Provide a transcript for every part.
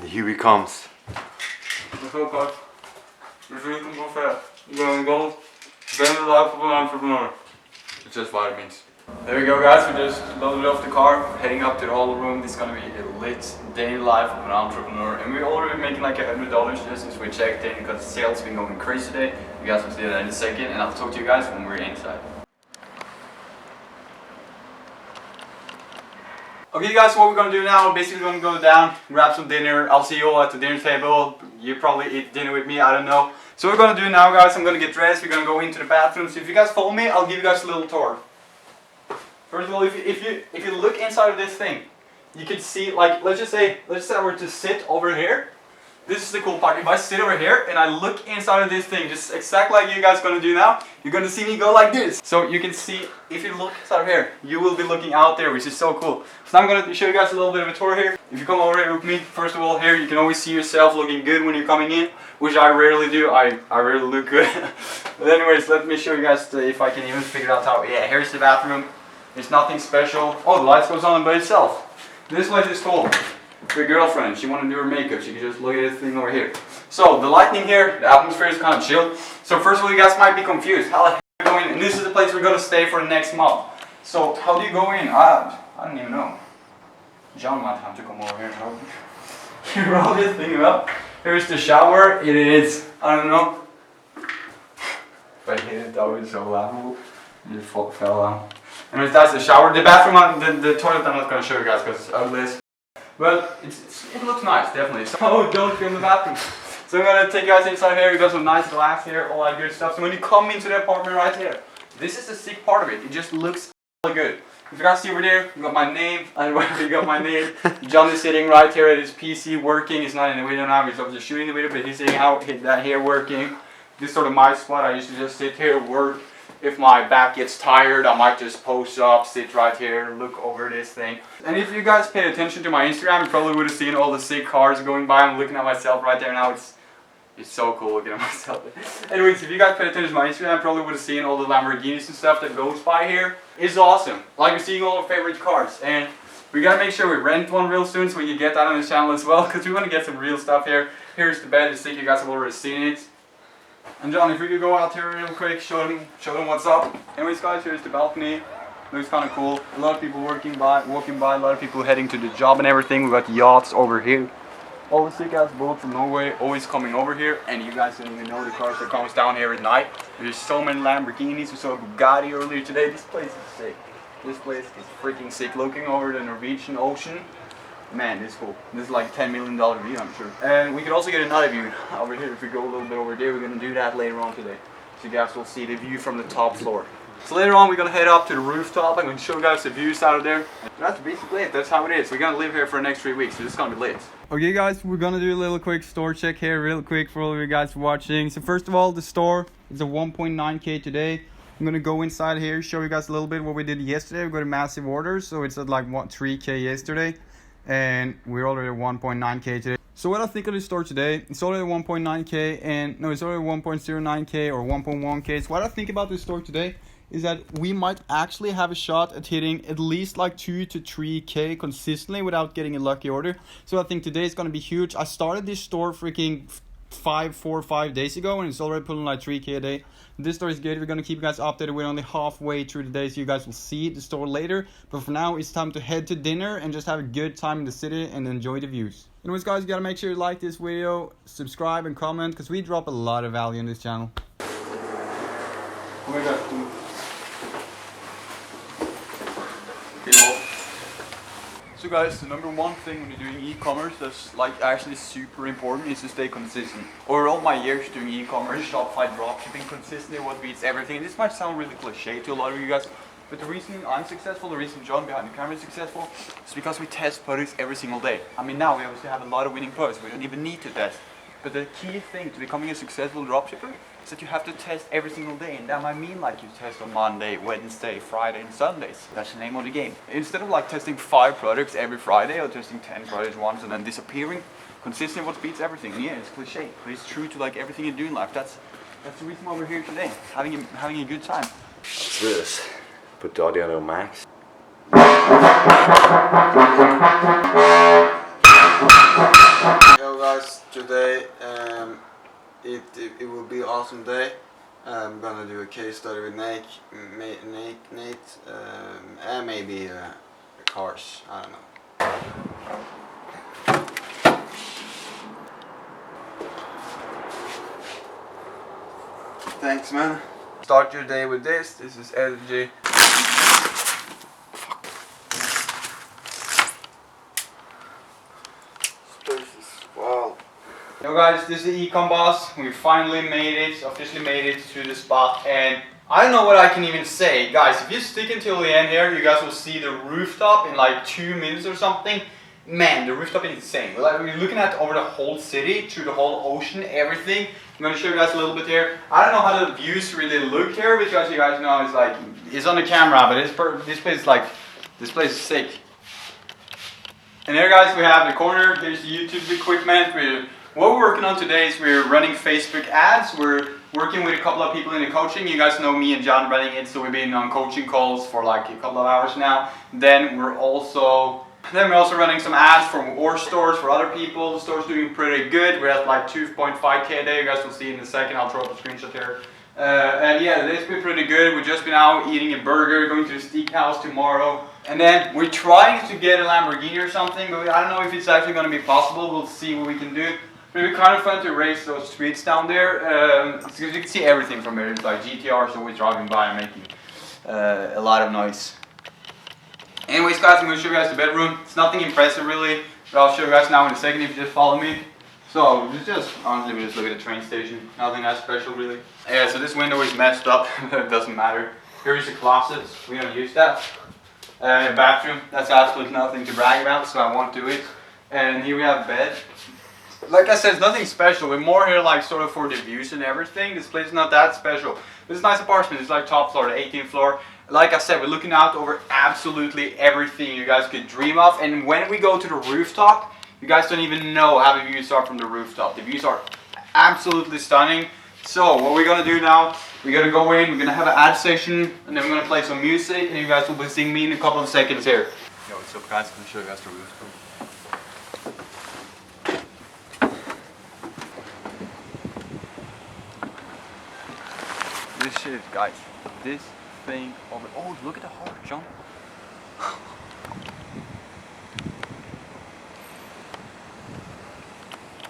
here he comes. What's up, guys? This week I'm going to go spend the life of an entrepreneur. It's just vitamins. There we go, guys. We just loaded off the car, heading up to the hall room. This is gonna be a lit day in life of an entrepreneur, and we're already making like $100 just since we checked in because sales been going crazy today. You guys will see that in a second, and I'll talk to you guys when we're inside. Okay, guys, what we're gonna do now? We're basically gonna go down, grab some dinner. I'll see you all at the dinner table. You probably eat dinner with me. I don't know. So what we're gonna do now, guys, I'm gonna get dressed. We're gonna go into the bathroom. So if you guys follow me, I'll give you guys a little tour. First of all, if you look inside of this thing, you can see, like, let's just say I were to sit over here. This is the cool part. If I sit over here and I look inside of this thing, just exactly like you guys gonna do now, you're gonna see me go like this. So you can see, if you look inside of here, you will be looking out there, which is so cool. So now I'm gonna show you guys a little bit of a tour here. If you come over here with me, first of all, here you can always see yourself looking good when you're coming in, which I rarely do. I rarely look good. But anyways, let me show you guys if I can even figure out how. Yeah, here's the bathroom. It's nothing special. Oh, the lights goes on by itself. This place is cool. Your girlfriend, she wanted to do her makeup. She can just look at this thing over here. So the lighting here, the atmosphere is kind of chill. So first of all, you guys might be confused. How the heck are you going in? And this is the place we're gonna stay for the next month. So how do you go in? I don't even know. John might have to come over here and help me. Roll this thing up. Here's the shower. It is, I don't know. If I hit it, that would be so loud. You fell down. Anyways, that's the shower. The bathroom, the toilet I'm not going to show you guys because it's ugly. But it looks nice, definitely. So, oh, don't film the bathroom. So I'm going to take you guys inside here. We got some nice glass here, all that good stuff. So when you come into the apartment right here, this is the sick part of it. It just looks really good. If you guys see over there, you got my name. You got my name. John is sitting right here at his PC working. He's not in the video now. He's obviously shooting the video, but he's sitting out that here working. This is sort of my spot. I used to just sit here, work. If my back gets tired, I might just post up, sit right here, look over this thing. And if you guys paid attention to my Instagram, you probably would have seen all the sick cars going by. I'm looking at myself right there now. It's so cool looking at myself. Anyways, if you guys paid attention to my Instagram, you probably would have seen all the Lamborghinis and stuff that goes by here. It's awesome. Like, we're seeing all our favorite cars. And we gotta make sure we rent one real soon so we can get that on the channel as well, because we want to get some real stuff here. Here's the bed. I think you guys have already seen it. And John, if we could go out here real quick, show them what's up. Anyways, guys, here's the balcony. Looks kind of cool. A lot of people walking by. A lot of people heading to the job and everything. We got yachts over here. All the sick ass boats from Norway always coming over here. And you guys don't even know the cars that comes down here at night. There's so many Lamborghinis. We saw a Bugatti earlier today. This place is sick. This place is freaking sick. Looking over the Norwegian Ocean. Man, this is cool. This is like $10 million view, I'm sure. And we could also get another view over here. If we go a little bit over there, we're gonna do that later on today. So you guys will see the view from the top floor. So later on, we're gonna head up to the rooftop. I'm gonna show you guys the views out of there. That's basically it. That's how it is. We're gonna live here for the next 3 weeks, so this is gonna be lit. Okay, guys, we're gonna do a little quick store check here, real quick, for all of you guys watching. So first of all, the store is a 1.9K today. I'm gonna go inside here, show you guys a little bit what we did yesterday. We got a massive order, so it's at like 3K yesterday. And we're already at 1.9K today. So what I think of the store today, it's already 1.9K and no, it's already 1.09K or 1.1K. So what I think about this store today is that we might actually have a shot at hitting at least like 2 to 3K consistently without getting a lucky order. So I think today is gonna be huge. I started this store freaking 4 or 5 days ago and it's already pulling like 3K a day. This store is good. We're gonna keep you guys updated. We're only halfway through the day, so you guys will see the store later. But for now, it's time to head to dinner and just have a good time in the city and enjoy the views. Anyways, guys, you gotta make sure you like this video, subscribe and comment, because we drop a lot of value on this channel. Oh my god. So guys, the number one thing when you're doing e-commerce that's like actually super important is to stay consistent. Over all my years doing e-commerce, Shopify, dropshipping, consistently what beats everything. And this might sound really cliche to a lot of you guys, but the reason I'm successful, the reason John behind the camera is successful, is because we test products every single day. I mean, now we obviously have a lot of winning products. We don't even need to test. But the key thing to becoming a successful dropshipper is that you have to test every single day, and that might mean like you test on Monday, Wednesday, Friday and Sundays. That's the name of the game. Instead of like testing 5 products every Friday or testing 10 products once and then disappearing, consistently what beats everything. And yeah, it's cliche, but it's true to like everything you do in life. That's the reason why we're here today, having a good time. What's this? Put the audio on max. today it will be awesome day. I'm gonna do a case study with Nate, and maybe cars. I don't know. Thanks, man. Start your day with this. This is energy. Wow. Yo guys, this is the Ecom boss. We finally made it, officially made it to the spot, and I don't know what I can even say. Guys, if you stick until the end here, you guys will see the rooftop in like 2 minutes or something. Man, the rooftop is insane. We're looking at over the whole city, through the whole ocean, everything. I'm gonna show you guys a little bit here. I don't know how the views really look here, because you guys know it's like, it's on the camera, but this place is like, this place is sick. And here guys, we have the corner, there's the YouTube equipment. What we're working on today is we're running Facebook ads. We're working with a couple of people in the coaching. You guys know me and John running it, so we've been on coaching calls for like a couple of hours now. Then we're also running some ads for our stores, for other people. The store's doing pretty good. We're at like 2.5k a day. You guys will see in a second. I'll throw up a screenshot here. And yeah, it's been pretty good. We've just been out eating a burger, going to the steakhouse tomorrow. And then we're trying to get a Lamborghini or something, but I don't know if it's actually going to be possible. We'll see what we can do. But it'd be kind of fun to race those streets down there. Because you can see everything from here. It's like GTRs always driving by and making a lot of noise. Anyways guys, I'm going to show you guys the bedroom. It's nothing impressive really, but I'll show you guys now in a second if you just follow me. So honestly, we just look at the train station. Nothing that special really. Yeah, so this window is messed up, but it doesn't matter. Here is the closet. We don't use that. Bathroom. That's absolutely nothing to brag about, so I won't do it. And here we have a bed. Like I said, it's nothing special. We're more here like sort of for the views and everything. This place is not that special. But it's a nice apartment. It's like top floor, the 18th floor. Like I said, we're looking out over absolutely everything you guys could dream of. And when we go to the rooftop, you guys don't even know how the views are from the rooftop. The views are absolutely stunning. So what we're gonna do now, we're gonna go in, we're gonna have an ad session, and then we're gonna play some music, and you guys will be seeing me in a couple of seconds here. Yo, what's up guys? I'm gonna show you guys the rooftop. This shit, guys. This thing over. Oh, look at the heart, John.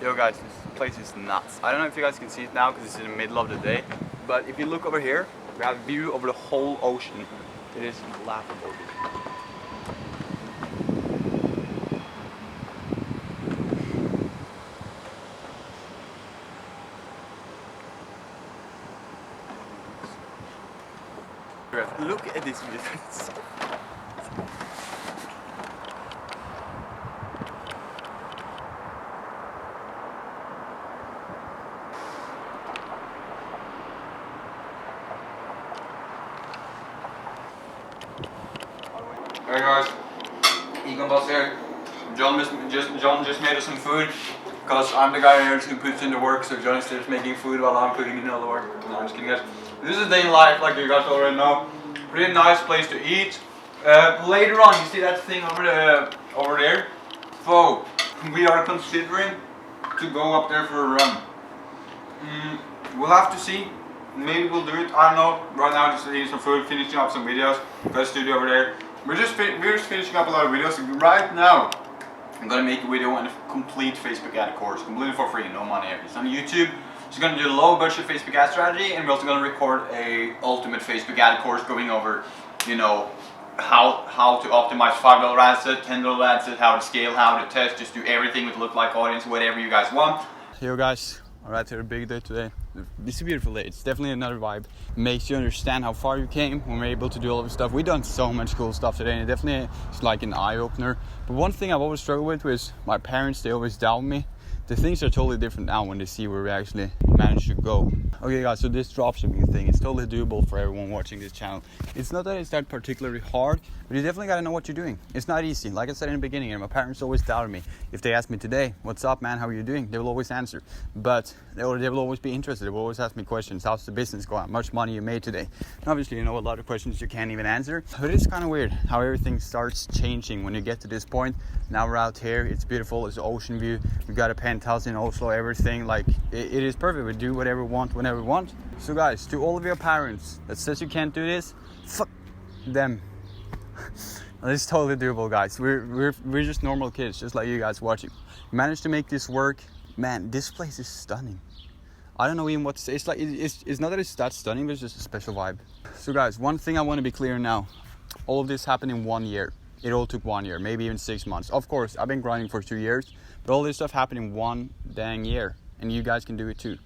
Yo, guys, this place is nuts. I don't know if you guys can see it now because it's in the middle of the day. But if you look over here, we have a view over the whole ocean. It is laughable. Look at this view. It's so Hey guys, Ecom boss here. John just made us some food because I'm the guy here who puts in the work, so John is just making food while I'm putting in all the work. No, I'm just kidding guys. This is a day in life, like you guys already know. Pretty nice place to eat. Later on, you see that thing over there? So, we are considering to go up there for a run. We'll have to see. Maybe we'll do it. I don't know. Right now, just eating some food, finishing up some videos. Got a studio over there. We're just finishing up a lot of videos. Right now, I'm gonna make a video on a complete Facebook ad course, completely for free, no money. It's on YouTube. So we're gonna do a low budget Facebook ad strategy, and we're also gonna record a ultimate Facebook ad course going over, you know, how to optimize $5 ad set, $10 ad set, how to scale, how to test, just do everything with look-like audience, whatever you guys want. Yo guys, alright, to a big day today. It's a beautiful day. It's definitely another vibe. It makes you understand how far you came when we're able to do all of this stuff. We've done so much cool stuff today, and it definitely is like an eye-opener. But one thing I've always struggled with was my parents, they always doubt me. The things are totally different now when they see where we actually manage to go. Okay guys, so this dropshipping thing is totally doable for everyone watching this channel. It's not that it's that particularly hard, but you definitely gotta know what you're doing. It's not easy. Like I said in the beginning, and my parents always doubted me. If they ask me today, what's up man, how are you doing? They will always answer. But they will always be interested. They will always ask me questions. How's the business going? How much money you made today? And obviously, you know, a lot of questions you can't even answer. But it's kind of weird how everything starts changing when you get to this point. Now we're out here, it's beautiful, it's ocean view. We've got a penthouse in Oslo, everything. Like, it is perfect. We do whatever we want, whenever we want. So guys, to all of your parents that says you can't do this, fuck them. It's totally doable, guys. We're just normal kids, just like you guys watching. We managed to make this work. Man, this place is stunning. I don't know even what to say. It's like, it's not that it's that stunning, but it's just a special vibe. So guys, one thing I want to be clear now. All of this happened in 1 year. It all took 1 year, maybe even 6 months. Of course, I've been grinding for 2 years, but all this stuff happened in 1 dang year. And you guys can do it too.